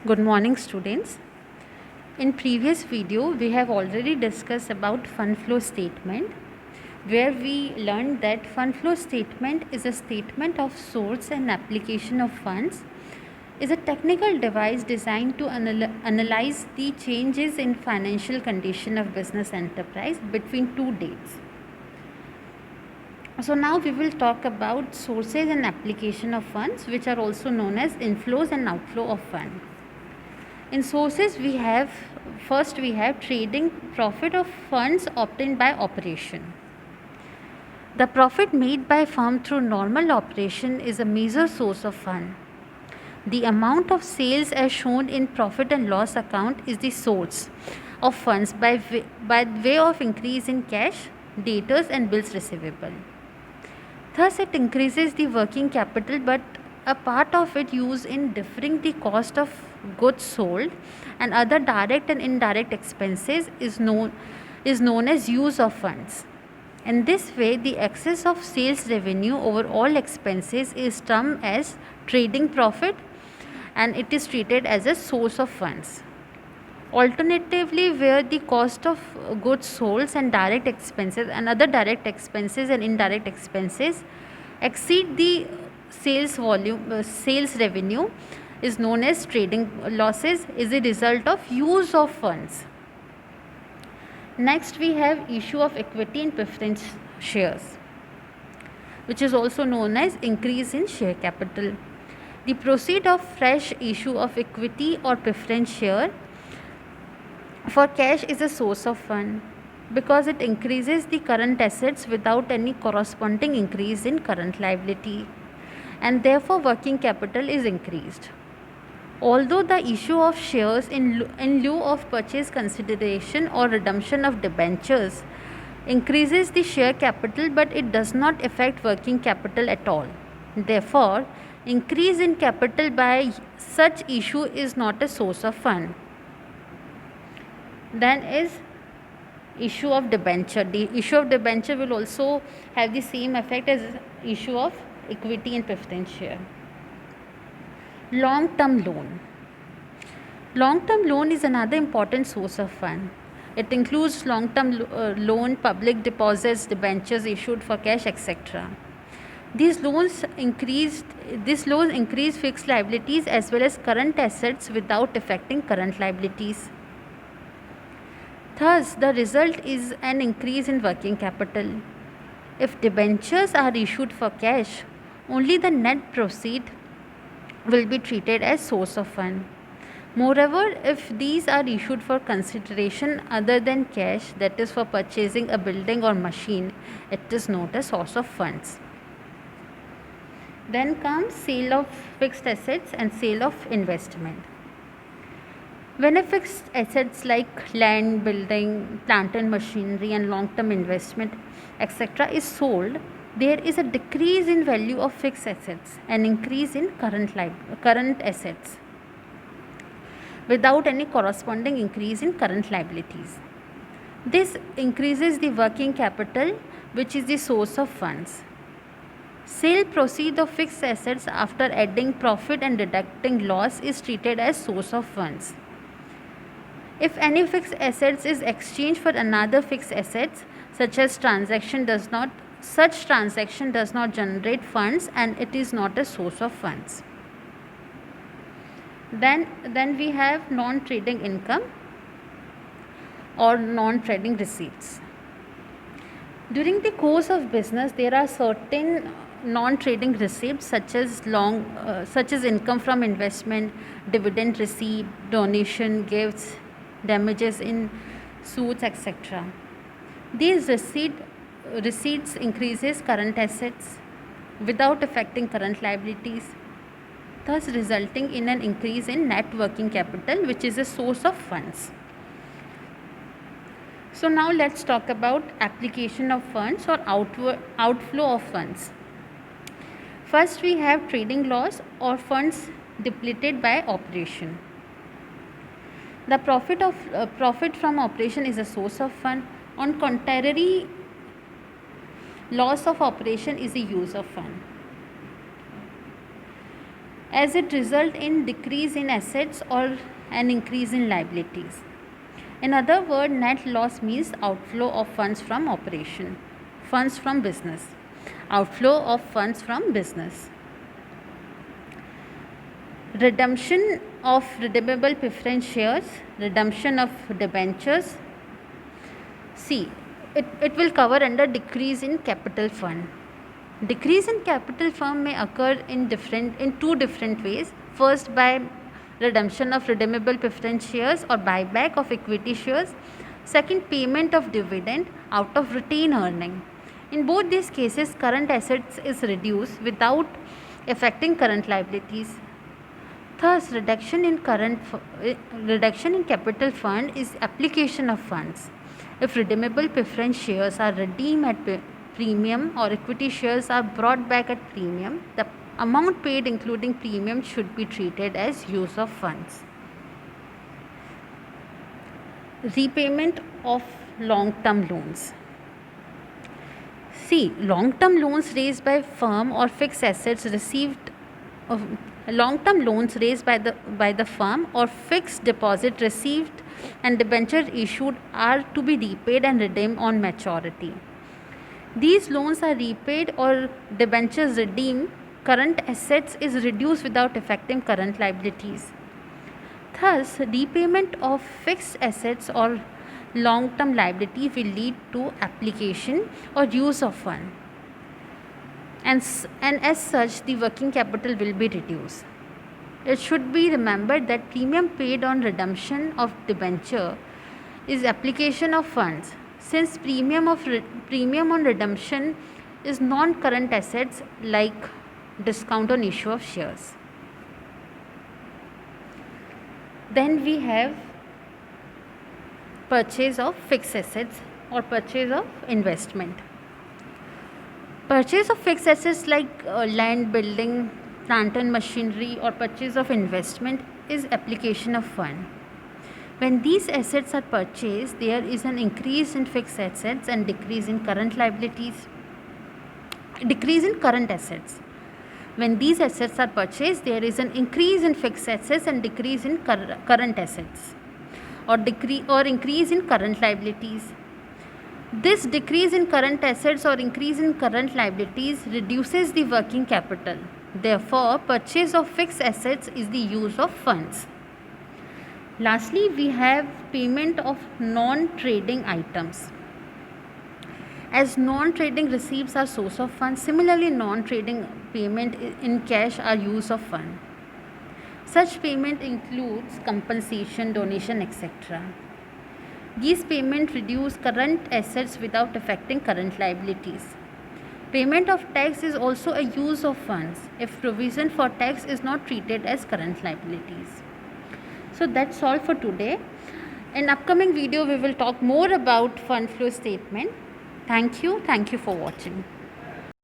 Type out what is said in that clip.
Good morning, students. In previous video, we have already discussed about fund flow statement, where we learned that fund flow statement is a statement of source and application of funds, is a technical device designed to analyze the changes in financial condition of business enterprise between two dates. So now we will talk about sources and application of funds, which are also known as inflows and outflow of fund. In sources, we have trading profit of funds obtained by operation. The profit made by firm through normal operation is a major source of fund. The amount of sales as shown in profit and loss account is the source of funds by way of increase in cash, debtors and bills receivable. Thus, it increases the working capital, but a part of it used in deferring the cost of goods sold and other direct and indirect expenses is known as use of funds. In this way, the excess of sales revenue over all expenses is termed as trading profit, and it is treated as a source of funds. Alternatively, where the cost of goods sold and direct expenses and other direct expenses and indirect expenses exceed the sales revenue is known as trading losses, is a result of use of funds. Next, we have issue of equity and preference shares, which is also known as increase in share capital. The proceed of fresh issue of equity or preference share for cash is a source of fund because it increases the current assets without any corresponding increase in current liability, and therefore working capital is increased. Although the issue of shares in lieu of purchase consideration or redemption of debentures increases the share capital, but it does not affect working capital at all. Therefore, increase in capital by such issue is not a source of fund. Then is issue of debenture. The issue of debenture will also have the same effect as issue of equity and preference share. Long term loan. Long term loan is another important source of fund. It includes long term loan, public deposits, debentures issued for cash, etc. These loans increase fixed liabilities as well as current assets without affecting current liabilities. Thus, the result is an increase in working capital. If debentures are issued for cash, only the net proceed will be treated as source of fund. Moreover, if these are issued for consideration other than cash, that is for purchasing a building or machine, it is not a source of funds. Then comes sale of fixed assets and sale of investment. When a fixed assets like land, building, plant and machinery and long-term investment, etc. is sold, there is a decrease in value of fixed assets and increase in current assets without any corresponding increase in current liabilities. This increases the working capital, which is the source of funds. Sale proceed of fixed assets after adding profit and deducting loss is treated as source of funds. If any fixed assets is exchanged for another fixed assets, such transaction does not generate funds and it is not a source of funds. Then we have non-trading income or non-trading receipts. During the course of business, there are certain non-trading receipts such as income from investment, dividend receipt, donation, gifts, damages in suits, etc. These receipts increases current assets without affecting current liabilities, thus resulting in an increase in net working capital, which is a source of funds. So now let's talk about application of funds or outflow of funds. First, we have trading loss or funds depleted by operation. The profit from operation is a source of fund. On contrary, loss of operation is a use of fund. as it result in decrease in assets or an increase in liabilities. In other words, net loss means outflow of funds from operation, funds from business, outflow of funds from business. Redemption of redeemable preference shares, redemption of debentures. See, it will cover under decrease in capital fund. Decrease in capital fund may occur in two different ways. First, by redemption of redeemable preference shares or buyback of equity shares. Second, payment of dividend out of retained earning. In both these cases, current assets is reduced without affecting current liabilities. Thus, reduction in capital fund is application of funds. If redeemable preference shares are redeemed at premium or equity shares are brought back at premium, the amount paid including premium should be treated as use of funds. Repayment of long-term loans. See, long-term loans raised by firm or fixed assets received long-term loans raised by the firm or fixed deposit received and debentures issued are to be repaid and redeemed on maturity. These loans are repaid or debentures redeemed, current assets is reduced without affecting current liabilities. Thus, repayment of fixed assets or long-term liability will lead to application or use of fund. And as such, the working capital will be reduced. It should be remembered that premium paid on redemption of debenture is application of funds, since premium on redemption is non-current assets like discount on issue of shares. Then we have purchase of fixed assets or purchase of investment. Purchase of fixed assets like land, building, plant and machinery or purchase of investment is application of fund. When these assets are purchased, there is an increase in fixed assets and decrease in current liabilities. Decrease in current assets. When these assets are purchased, there is an increase in fixed assets and decrease in current assets or increase in current liabilities. This decrease in current assets or increase in current liabilities reduces the working capital. Therefore, purchase of fixed assets is the use of funds. Lastly, we have payment of non-trading items. As non-trading receipts are source of funds, similarly non-trading payment in cash are use of fund. Such payment includes compensation, donation, etc. These payments reduce current assets without affecting current liabilities. Payment of tax is also a use of funds if provision for tax is not treated as current liabilities. So that's all for today. In upcoming video, we will talk more about fund flow statement. Thank you for watching.